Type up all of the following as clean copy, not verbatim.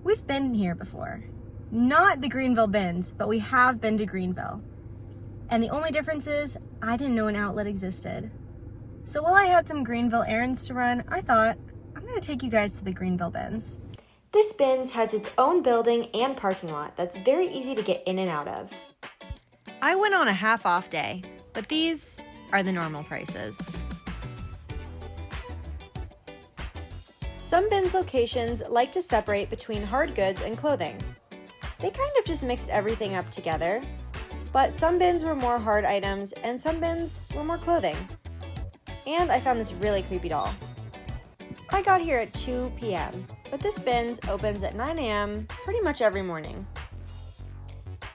We've been here before. Not the Greenville bins, but we have been to Greenville. And the only difference is I didn't know an outlet existed. So while I had some Greenville errands to run, I thought I'm gonna take you guys to the Greenville bins. This bins has its own building and parking lot that's very easy to get in and out of. I went on a half off day, but these are the normal prices. Some bins locations like to separate between hard goods and clothing. They kind of just mixed everything up together, but some bins were more hard items and some bins were more clothing. And I found this really creepy doll. I got here at 2 p.m., but this bins opens at 9 a.m. pretty much every morning.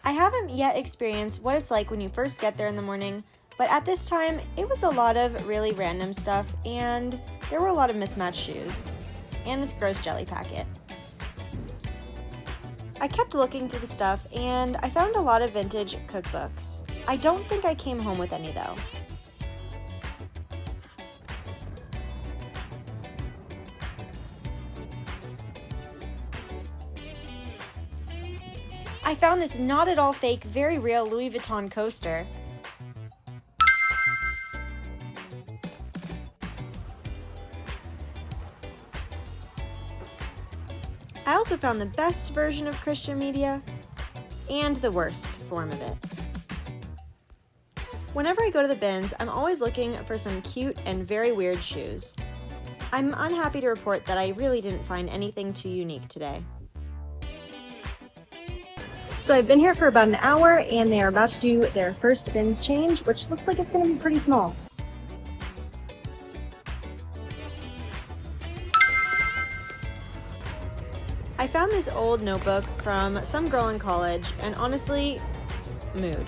I haven't yet experienced what it's like when you first get there in the morning, but at this time, it was a lot of really random stuff, and there were a lot of mismatched shoes, and this gross jelly packet. I kept looking through the stuff, and I found a lot of vintage cookbooks. I don't think I came home with any though. I found this not at all fake, very real Louis Vuitton coaster. I also found the best version of Christian media and the worst form of it. Whenever I go to the bins, I'm always looking for some cute and very weird shoes. I'm unhappy to report that I really didn't find anything too unique today. So I've been here for about an hour and they are about to do their first bins change, which looks like it's going to be pretty small. I found this old notebook from some girl in college and honestly, mood.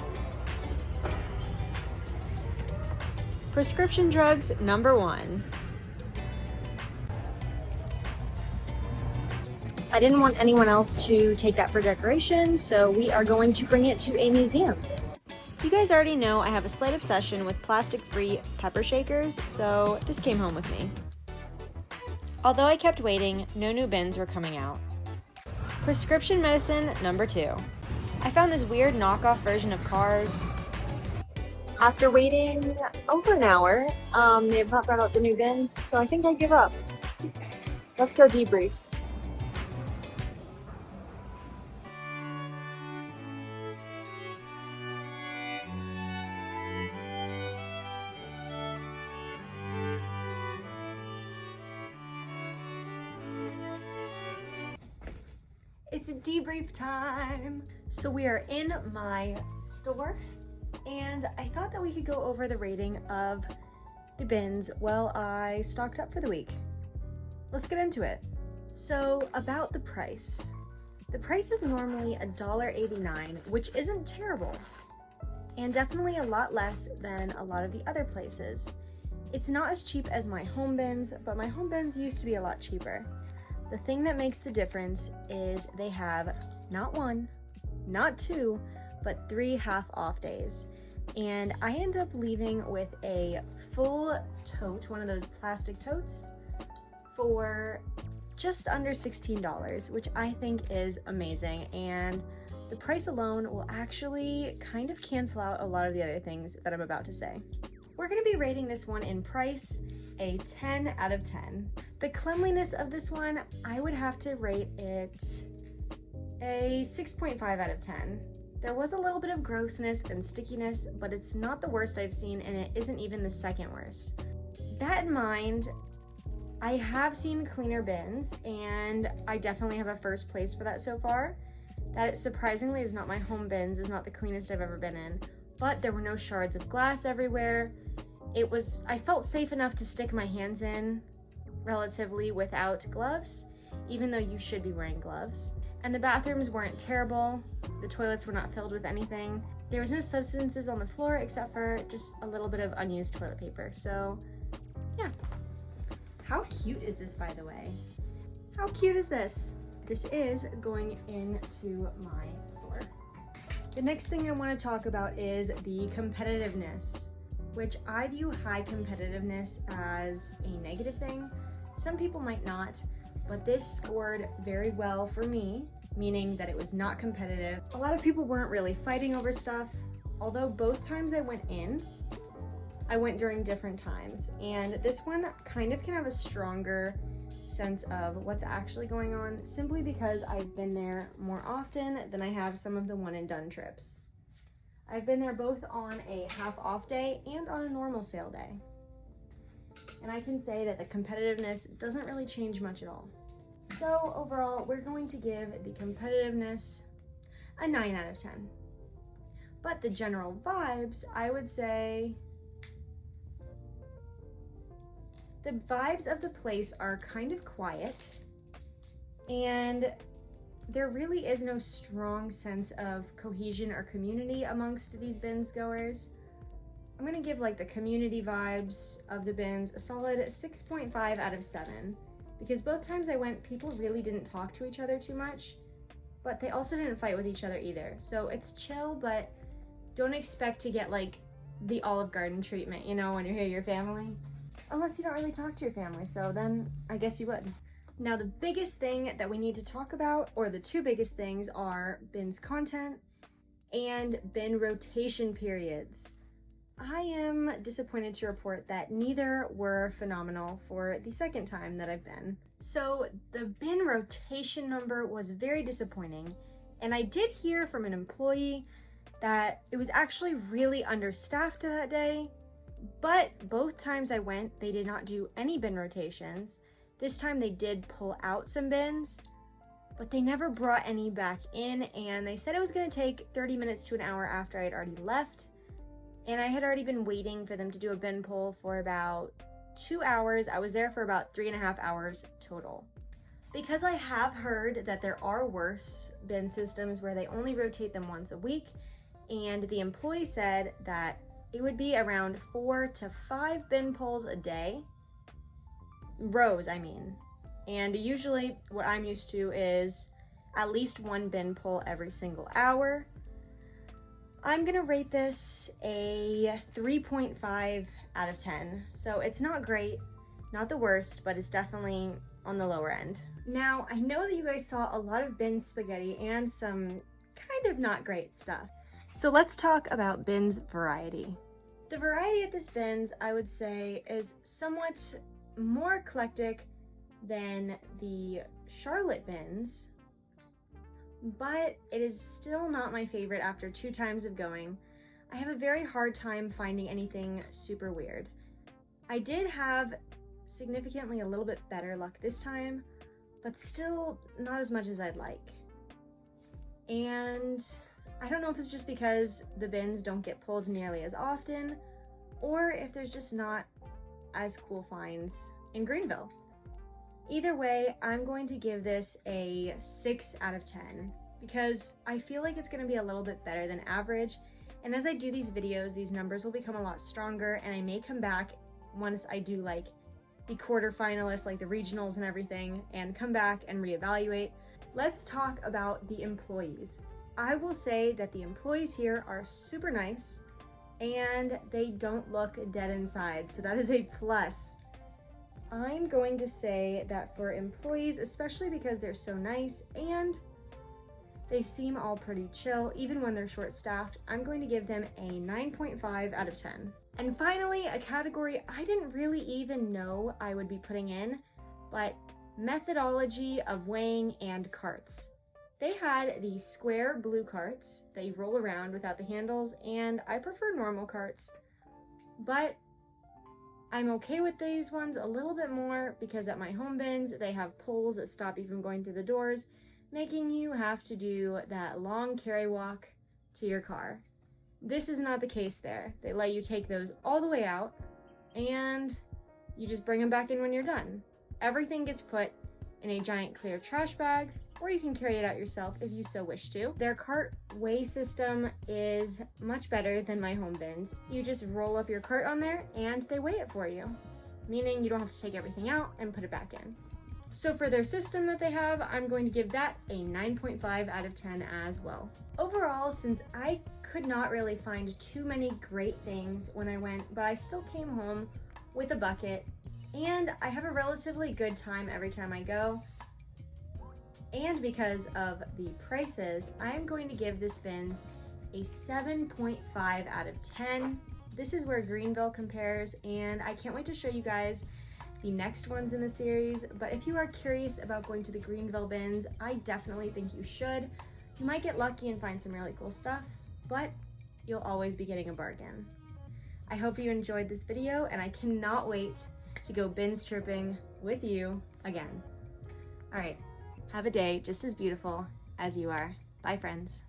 Prescription drugs #1. I didn't want anyone else to take that for decoration, so we are going to bring it to a museum. You guys already know I have a slight obsession with plastic-free pepper shakers, so this came home with me. Although I kept waiting, no new bins were coming out. Prescription medicine #2. I found this weird knockoff version of Cars. After waiting over an hour, they have not brought out the new bins, so I think I give up. Let's go debrief. It's debrief time. So we are in my store and I thought that we could go over the rating of the bins while I stocked up for the week. Let's get into it. So about the price. The price is normally $1.89, which isn't terrible and definitely a lot less than a lot of the other places. It's not as cheap as my home bins, but my home bins used to be a lot cheaper. The thing that makes the difference is they have not 1, not 2, but 3 half-off days. And I ended up leaving with a full tote, one of those plastic totes, for just under $16, which I think is amazing. And the price alone will actually kind of cancel out a lot of the other things that I'm about to say. We're gonna be rating this one in price a 10 out of 10. The cleanliness of this one, I would have to rate it a 6.5 out of 10. There was a little bit of grossness and stickiness, but it's not the worst I've seen and it isn't even the second worst. That in mind, I have seen cleaner bins and I definitely have a first place for that so far. That surprisingly is not my home bins, is not the cleanest I've ever been in, but there were no shards of glass everywhere. I felt safe enough to stick my hands in relatively without gloves, even though you should be wearing gloves. And the bathrooms weren't terrible. The toilets were not filled with anything. There was no substances on the floor except for just a little bit of unused toilet paper. So yeah. How cute is this, by the way? How cute is this? This is going into my store. The next thing I want to talk about is the competitiveness, which I view high competitiveness as a negative thing. Some people might not, but this scored very well for me, meaning that it was not competitive. A lot of people weren't really fighting over stuff, although both times I went in, I went during different times, and this one kind of can have a stronger sense of what's actually going on simply because I've been there more often than I have some of the one and done trips. I've been there both on a half off day and on a normal sale day. And I can say that the competitiveness doesn't really change much at all. So overall, we're going to give the competitiveness a 9 out of 10. But the general vibes, I would say the vibes of the place are kind of quiet, and there really is no strong sense of cohesion or community amongst these bins goers. I'm gonna give like the community vibes of the bins a solid 6.5 out of 7, because both times I went, people really didn't talk to each other too much, but they also didn't fight with each other either. So it's chill, but don't expect to get like the Olive Garden treatment, you know, when you're here with your family. Unless you don't really talk to your family, so then I guess you would. Now the biggest thing that we need to talk about, or the two biggest things, are bins content and bin rotation periods. I am disappointed to report that neither were phenomenal for the second time that I've been. So the bin rotation number was very disappointing, and I did hear from an employee that it was actually really understaffed that day. But both times I went, they did not do any bin rotations. This time they did pull out some bins, but they never brought any back in, and they said it was gonna take 30 minutes to an hour after I had already left. And I had already been waiting for them to do a bin pull for about 2 hours. I was there for about 3.5 hours total. Because I have heard that there are worse bin systems where they only rotate them once a week, and the employee said that it would be around 4 to 5 bin pulls a day. Rows, I mean. And usually what I'm used to is at least 1 bin pull every single hour. I'm gonna rate this a 3.5 out of 10. So it's not great, not the worst, but it's definitely on the lower end. Now, I know that you guys saw a lot of bin spaghetti and some kind of not great stuff. So let's talk about bins variety. The variety at this bins, I would say, is somewhat more eclectic than the Charlotte bins, but it is still not my favorite after 2 times of going. I have a very hard time finding anything super weird. I did have significantly a little bit better luck this time, but still not as much as I'd like. And I don't know if it's just because the bins don't get pulled nearly as often, or if there's just not as cool finds in Greenville. Either way, I'm going to give this a 6 out of 10 because I feel like it's going to be a little bit better than average. And as I do these videos, these numbers will become a lot stronger, and I may come back once I do like the quarterfinalists, like the regionals and everything, and come back and reevaluate. Let's talk about the employees. I will say that the employees here are super nice and they don't look dead inside, so that is a plus. I'm going to say that for employees, especially because they're so nice and they seem all pretty chill, even when they're short-staffed, I'm going to give them a 9.5 out of 10. And finally, a category I didn't really even know I would be putting in, but methodology of weighing and carts. They had the square blue carts that you roll around without the handles, and I prefer normal carts, but I'm okay with these ones a little bit more because at my home bins, they have poles that stop you from going through the doors, making you have to do that long carry walk to your car. This is not the case there. They let you take those all the way out, and you just bring them back in when you're done. Everything gets put in a giant clear trash bag, or you can carry it out yourself if you so wish to. Their cart weigh system is much better than my home bins. You just roll up your cart on there and they weigh it for you, meaning you don't have to take everything out and put it back in. So for their system that they have, I'm going to give that a 9.5 out of 10 as well. Overall, since I could not really find too many great things when I went, but I still came home with a bucket, and I have a relatively good time every time I go, And because of the prices, I'm going to give this bins a 7.5 out of 10. This is where Greenville compares, and I can't wait to show you guys the next ones in the series. But if you are curious about going to the Greenville bins, I definitely think you should. You might get lucky and find some really cool stuff, but you'll always be getting a bargain. I hope you enjoyed this video, and I cannot wait to go bins tripping with you again. All right, have a day just as beautiful as you are. Bye, friends.